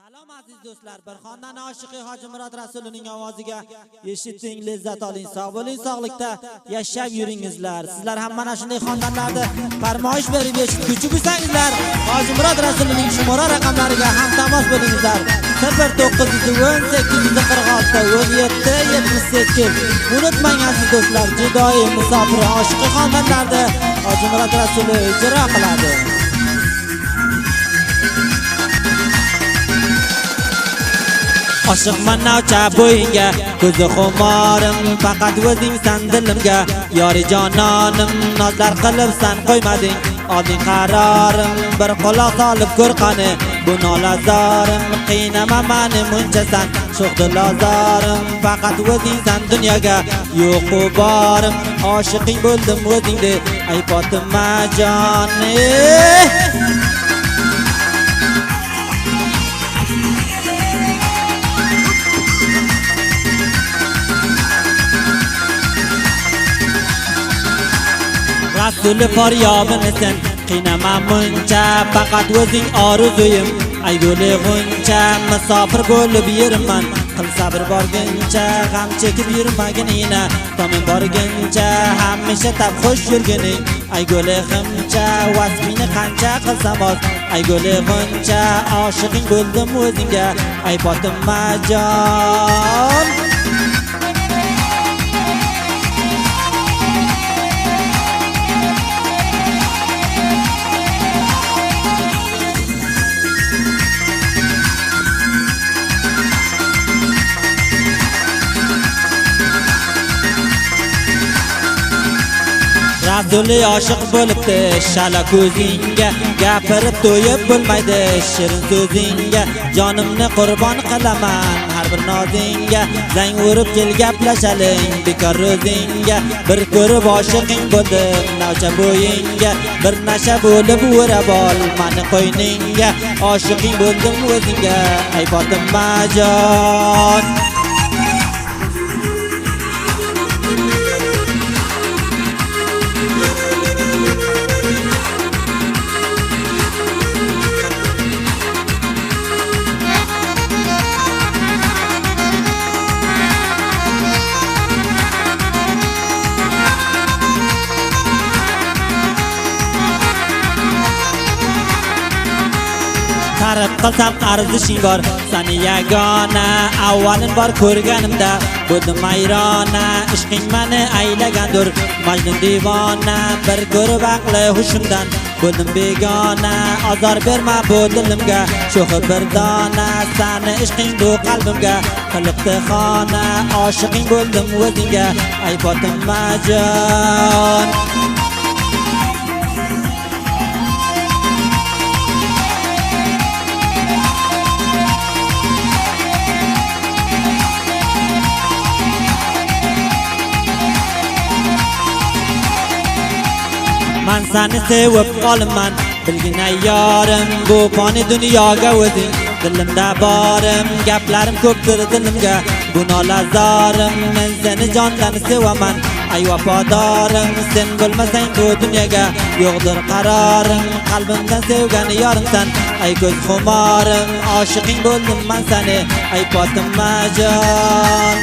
Salom aziz do'stlar, bir xondan oshiqi Hoji Murod Rasulining ovoziga eshiting, lezzat oling, sog' bo'ling, sog'likda yashab yuringizlar. Sizlar ham mana shunday xondanlarda farmoyish berib eshituvchi bo'lsangizlar, Hoji Murod Rasulining shumora raqamlariga ham tamas bo'lingizlar. 0946-17-78. Unutmang aziz do'stlar, judoyi musofir oshiqi xondanlarda Hoji Murod Rasuli ijro qiladi. Oshiqman navcha bo'yinga, ko'zi xumorim, faqat o'zingsan dilimga. Yori jononim, nozlar qilibsan qo'ymading, olding qarorim, bir quloq solib ko'r qani. Bu nolazorim, qiynama mani munchasan, sho'xdilozorim, faqat o'zingsan dunyoga. Yo'q-u borim, oshiqing bo'ldim o'zingda, ay Fotima joni. Rasuli faryobinisan, qiynama muncha, faqat o'zing orzuyim. Ay go'li g'uncha, musofir bo'lib yurman, qil sabr borguncha, g'am chekib yurmaginina. Tomin borguncha, hamisha tab xush yurgining. Ay go'li g'uncha, vasmini qancha qilsam oz. Ay go'li g'uncha, oshiqing bo'ldim o'zingga, ay Fotima jon. Rasuli oshiq bo'libdi shala ko'zingga, gapirib to'yib bo'lmaydi shirin so'zingga. Jonimni qurbon qilaman har bir nozingga, zang urib kel gaplashaling bekor o'zingga. Bir ko'rib oshiqing bo'ldim navcha bo'yinga, bir nasha bo'lib o'rab ol mani qo'yningga. Oshiqing bo'ldim o'zingga, ay Fotima jon. Tarif qilsam arzishing bor, sani yagona, avvalin bor ko'rganimda bo'ldim mayrona. Ishqing mani aylagandir, Majnun divona, bir ko'rib aqli hushimdan bo'ldim begona. Azor berma bu dilimga, sho'xi bir dona, sani ishqing bu qalbimga qilibdi xona. Oshiqing bo'ldim o'zingga, ay Fotima jon. Man seni sevib qolman, bilgin ayyorim, bu fani dunyoga o'zing dilimda borim. Gaplarim ko'pdir dilimga, bu nolazorim, men seni jondan sevaman, ay vafodorim. Sen bo'lmasang bu dunyoga yo'qdir qarorim, qalbimdan sevgan yorimsan, ay ko'z xumorim. Oshiqing bo'ldim man seni, ay Fotima jon.